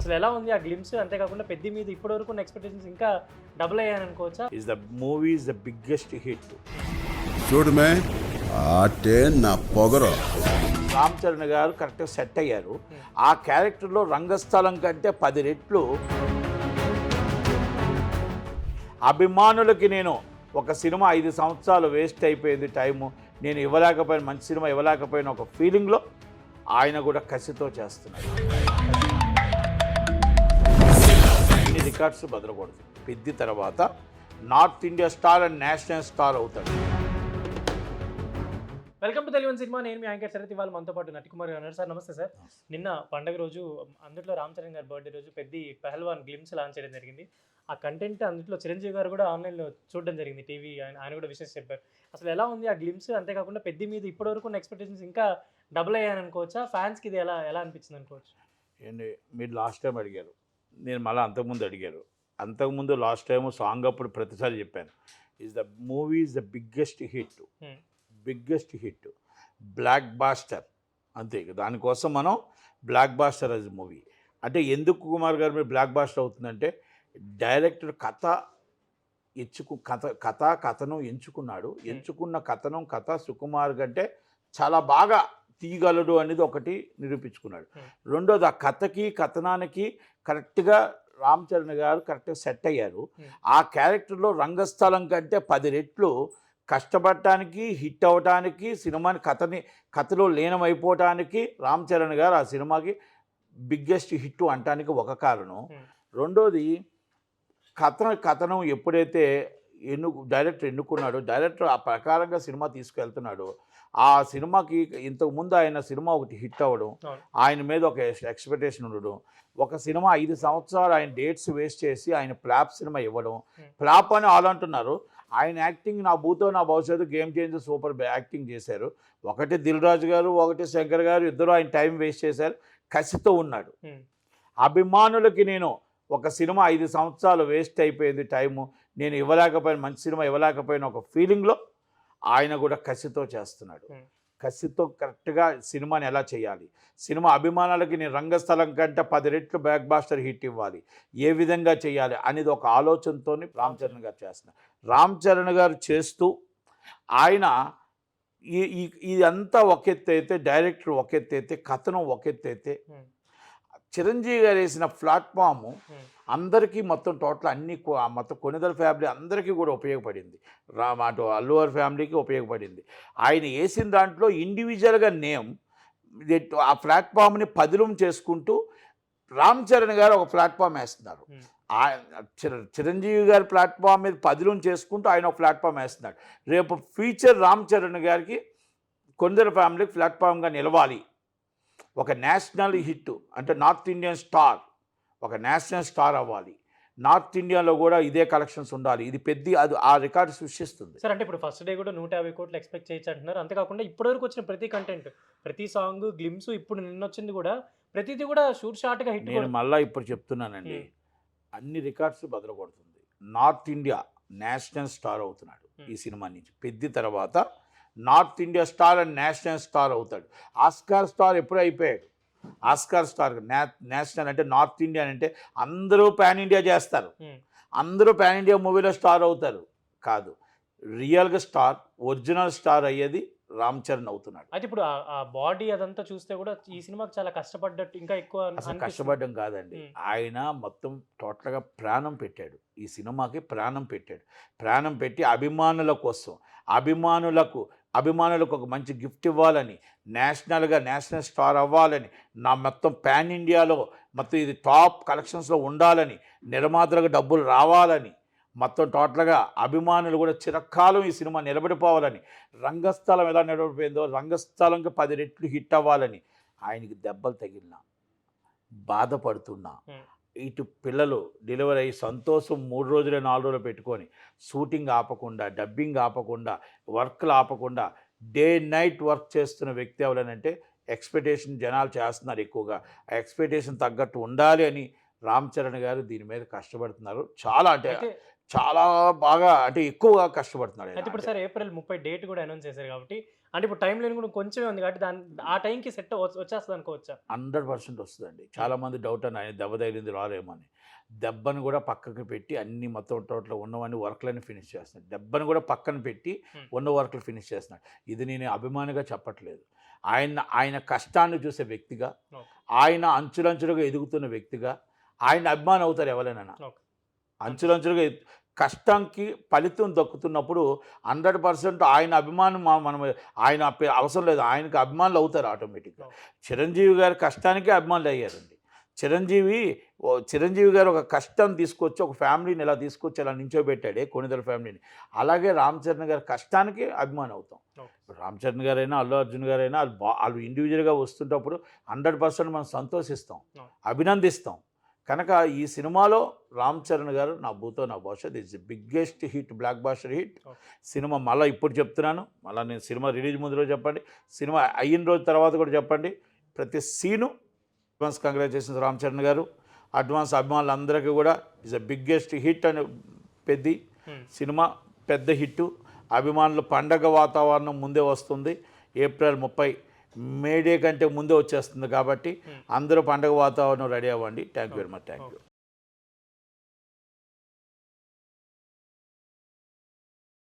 అసలు ఎలా ఉంది ఆ గ్లిమ్స్? అంతేకాకుండా పెద్ది మీద ఇప్పటివరకు ఉన్న ఎక్స్‌పెక్టేషన్స్ ఇంకా double అయ్యాయనుకోవచ్చా? is the movie is the biggest hit. చూడు మే ఆటే నా పొగరు. రామ్ చరణ్ గారు కరెక్ట్గా సెట్ అయ్యారు. ఆ క్యారెక్టర్లో రంగస్థలం కంటే 10 రెట్లు అభిమానులకి నేను ఒక సినిమా 5 సంవత్సరాలు వేస్ట్ అయిపోయింది టైము, నేను ఇవ్వలేకపోయిన మంచి సినిమా ఇవ్వలేకపోయిన ఒక ఫీలింగ్లో ఆయన కూడా కసితో చేస్తున్నారు. అన్ని రికార్డ్స్ బదలకూడదు. పెద్ది తర్వాత north India star and national star అవుతాడు. Welcome to Telugu cinema. నేను మీ యాంకర్ శరత్. ఇవాళ మనతో పాటు నటికుమార్ గారు ఉన్నారు. సార్ నమస్తే సార్. నిన్న పండగ రోజు అందులో రామ్ చరణ్ గారి బర్త్డే రోజు పెద్ది పెహల్వాన్ గ్లిమ్స్ లాంచ్ చేయడం జరిగింది. ఆ కంటెంట్ అందులో చిరంజీవి గారు కూడా ఆన్లైన్లో చూడడం జరిగింది. టీవీ ఆయన కూడా విషెస్ చెప్పారు. అసలు ఎలా ఉంది ఆ గ్లిమ్స్? అంతేకాకుండా పెద్ది మీద ఇప్పటివరకు ఉన్న ఎక్స్‌పెక్టేషన్స్ ఇంకా డబుల్ అయ్యాయనుకోవచ్చా? ఫ్యాన్స్కి ఇది ఎలా ఎలా అనిపించింది అనుకోవచ్చు? ఏంటి మీరు లాస్ట్ టైం అడిగారు, నేను మళ్ళీ అంతకుముందు అడిగారు. అంతకుముందు లాస్ట్ టైం సాంగ్ అప్పుడు ప్రతిసారి చెప్పాను, the movie is the biggest hit, blockbuster. అంతే. దానికోసం మనం బ్లాక్ బాస్టర్ అజ్ మూవీ అంటే ఎందుకు కుమార్ గారు మీరు బ్లాక్ బాస్టర్ అవుతుందంటే డైరెక్టర్ కథను ఎంచుకున్నాడు. ఎంచుకున్న కథ సుకుమార్ కంటే చాలా బాగా తీయగలడు అనేది ఒకటి నిరూపించుకున్నాడు. రెండోది ఆ కథనానికి కరెక్ట్గా రామ్ చరణ్ గారు కరెక్ట్గా సెట్ అయ్యారు. ఆ క్యారెక్టర్లో రంగస్థలం కంటే 10 రెట్లు కష్టపడటానికి, హిట్ అవ్వటానికి, సినిమాని కథలో లీనమైపోవటానికి రామ్ చరణ్ గారు ఆ సినిమాకి బిగ్గెస్ట్ హిట్ అనటానికి ఒక కారణం. రెండోది కథనం ఎప్పుడైతే డైరెక్టర్ ఎన్నుకున్నాడో, డైరెక్టర్ ఆ ప్రకారంగా సినిమా తీసుకెళ్తున్నాడో, ఆ సినిమాకి ఇంతకుముందు ఆయన సినిమా ఒకటి హిట్ అవ్వడం, ఆయన మీద ఒక ఎక్స్పెక్టేషన్ ఉండడం, ఒక సినిమా 5 సంవత్సరాలు ఆయన డేట్స్ వేస్ట్ చేసి ఆయన ఫ్లాప్ సినిమా ఇవ్వడం. ఫ్లాప్ అని వాళ్ళు అంటున్నారు. ఆయన యాక్టింగ్ నా భూతో నా భవిష్యత్తు, గేమ్ చేంజర్, సూపర్ యాక్టింగ్ చేశారు. ఒకటి దిల్ రాజు గారు, ఒకటి శంకర్ గారు, ఇద్దరు ఆయన టైం వేస్ట్ చేశారు. కసితో ఉన్నాడు. అభిమానులకి నేను ఒక సినిమా 5 సంవత్సరాలు వేస్ట్ అయిపోయింది టైము, నేను ఇవ్వలేకపోయిన మంచి సినిమా ఇవ్వలేకపోయిన ఒక ఫీలింగ్లో ఆయన కూడా కసితో చేస్తున్నాడు. కసితో కరెక్ట్గా సినిమాని ఎలా చేయాలి, సినిమా అభిమానులకి నేను రంగస్థలం కంటే 10 రెట్లు బ్లాక్ బాస్టర్ హిట్ ఇవ్వాలి, ఏ విధంగా చేయాలి అనేది ఒక ఆలోచనతో రామ్ చరణ్ గారు చేస్తున్నారు. రామ్ చరణ్ గారు చేస్తూ ఆయన ఇదంతా ఒక ఎత్తు అయితే, డైరెక్టర్ ఒక ఎత్తు అయితే, కథనం ఒక ఎత్తు అయితే, చిరంజీవి గారు వేసిన ప్లాట్ఫాము అందరికీ మొత్తం టోటల్ అన్ని మొత్తం కొనిదల ఫ్యామిలీ అందరికీ కూడా ఉపయోగపడింది. అటు అల్లు గారి ఫ్యామిలీకి ఉపయోగపడింది. ఆయన వేసిన దాంట్లో ఇండివిజువల్గా ఆ ప్లాట్ఫామ్ని పదిలం చేసుకుంటూ రామ్ చరణ్ గారు ఒక ప్లాట్ఫామ్ వేస్తున్నారు. చిరంజీవి గారి ప్లాట్ఫామ్ మీద పదిలం చేసుకుంటూ ఆయన ఒక ప్లాట్ఫామ్ వేస్తున్నాడు. రేపు ఫ్యూచర్ రామ్ చరణ్ గారికి కొనిదల ఫ్యామిలీకి ప్లాట్ఫామ్గా నిలవాలి. ఒక నేషనల్ హిట్ అంటే నార్త్ ఇండియన్ స్టార్, ఒక నేషనల్ స్టార్ అవ్వాలి. నార్త్ ఇండియాలో కూడా ఇదే కలెక్షన్స్ ఉండాలి. ఇది అది ఆ రికార్డు సృష్టిస్తుంది. సార్ అంటే ఇప్పుడు ఫస్ట్ డే కూడా 150 కోట్లు ఎక్స్పెక్ట్ చేయొచ్చు అంటున్నారు. అంతేకాకుండా ఇప్పటివరకు వచ్చిన ప్రతి కంటెంట్, ప్రతి సాంగ్, గ్లిమ్స్, ఇప్పుడు నిన్న వచ్చింది కూడా ప్రతిదీ కూడా షార్ట్గా హిట్. నేను మళ్ళీ ఇప్పుడు చెప్తున్నానండి, అన్ని రికార్డ్స్ బదలగొడుతుంది. నార్త్ ఇండియా నేషనల్ స్టార్ అవుతున్నాడు ఈ సినిమా నుంచి. పెద్ది తర్వాత north India star and national star అవుతాడు. ఆస్కార్ స్టార్ ఎప్పుడు అయిపోయాడు. ఆస్కార్ స్టార్ నేషనల్ అంటే నార్త్ ఇండియా అంటే అందరూ పాన్ ఇండియా చేస్తారు, అందరూ పాన్ ఇండియా మూవీలో స్టార్ అవుతారు. కాదు, రియల్గా స్టార్, ఒరిజినల్ స్టార్ అయ్యేది రామ్ చరణ్ అవుతున్నాడు. అయితే ఇప్పుడు ఆ బాడీ అదంతా చూస్తే కూడా ఈ సినిమాకి చాలా కష్టపడ్డట్టు, ఇంకా ఎక్కువ అసలు కష్టపడడం కాదండి, ఆయన మొత్తం టోటల్గా ప్రాణం పెట్టాడు ఈ సినిమాకి. ప్రాణం పెట్టి అభిమానుల కోసం, అభిమానులకు ఒక మంచి గిఫ్ట్ ఇవ్వాలని, నేషనల్ స్టార్ అవ్వాలని, నా మొత్తం పాన్ ఇండియాలో మొత్తం ఇది టాప్ కలెక్షన్స్లో ఉండాలని, నిర్మాతలకు డబ్బులు రావాలని, మొత్తం టోటల్గా అభిమానులు కూడా చిరకాలం ఈ సినిమా నిలబడిపోవాలని, రంగస్థలం ఎలా నిలబడిపోయిందో రంగస్థలంకి 10 రెట్లు హిట్ అవ్వాలని ఆయనకి దెబ్బలు తగిలినా, బాధపడుతున్నా, ఇటు పిల్లలు డెలివరీ అయ్యి సంతోషం 3 రోజులు 4 రోజులు పెట్టుకొని షూటింగ్ ఆపకుండా, డబ్బింగ్ ఆపకుండా, వర్క్లు ఆపకుండా డే నైట్ వర్క్ చేస్తున్న వ్యక్తి ఎవరనంటే ఎక్స్పెక్టేషన్ జనాలు చేస్తున్నారు ఎక్కువగా. ఆ ఎక్స్పెక్టేషన్ తగ్గట్టు ఉండాలి అని రామ్ చరణ్ గారు దీని మీద కష్టపడుతున్నారు. చాలా బాగా, అంటే ఎక్కువగా కష్టపడుతున్నాడు. అయితే ఇప్పుడు సార్ ఏప్రిల్ 30 డేట్ కూడా అనౌన్స్ చేశారు కాబట్టి అంటే ఇప్పుడు టైం లేని కూడా కొంచెమే ఉంది కాబట్టి ఆ టైంకి సెట్ వచ్చేస్తుంది అనుకోవచ్చా? 100% వస్తుందండి. చాలామంది డౌట్ అని ఆయన దెబ్బ తగిలింది రారేమో అని. దెబ్బను కూడా పక్కకు పెట్టి అన్ని మొత్తం టోటల్ ఉన్నవన్నీ వర్క్లన్నీ ఫినిష్ చేస్తున్నాడు. దెబ్బను కూడా పక్కన పెట్టి ఉన్న వర్క్లు ఫినిష్ చేస్తున్నాడు. ఇది నేను అభిమానిగా చెప్పట్లేదు. ఆయన కష్టాన్ని చూసే వ్యక్తిగా, ఆయన అంచులంచులుగా ఎదుగుతున్న వ్యక్తిగా ఆయన అభిమానం అవుతారు ఎవరైనా. అంచులంచులుగా కష్టంకి ఫలితం దక్కుతున్నప్పుడు 100% ఆయన అభిమానం మనం ఆయన అవసరం లేదు, ఆయనకు అభిమానులు అవుతారు ఆటోమేటిక్గా. చిరంజీవి గారి కష్టానికి అభిమానులు అయ్యారండి. చిరంజీవి గారు ఒక కష్టం తీసుకొచ్చి ఒక ఫ్యామిలీని ఎలా తీసుకొచ్చి అలా నించోబెట్టాడే కొణిదెల ఫ్యామిలీని, అలాగే రామ్ చరణ్ గారి కష్టానికి అభిమానం అవుతాం. రామ్ చరణ్ గారైనా అల్లు అర్జున్ గారైనా వాళ్ళు ఇండివిజువల్గా వస్తుంటప్పుడు 100% మనం సంతోషిస్తాం, అభినందిస్తాం. కనుక ఈ సినిమాలో రామ్ చరణ్ గారు నా భూతో నా భవిష్యత్ is the biggest hit, blockbuster hit సినిమా. మళ్ళీ ఇప్పుడు చెప్తున్నాను, మళ్ళీ నేను సినిమా రిలీజ్ ముందు రోజు చెప్పండి, సినిమా అయిన రోజు తర్వాత కూడా చెప్పండి. ప్రతి scene advance congratulations Ram Charan గారు. అడ్వాన్స్ అభిమానులందరికీ కూడా ఇస్ ద బిగ్గెస్ట్ హిట్ అని పెద్ద సినిమా, పెద్ద హిట్టు. అభిమానులు పండగ వాతావరణం ముందే వస్తుంది. ఏప్రిల్ 30 మేడే కంటే ముందే వచ్చేస్తుంది కాబట్టి అందరూ పండగ వాతావరణం రెడీ అవ్వండి. Thank you very much. Thank you.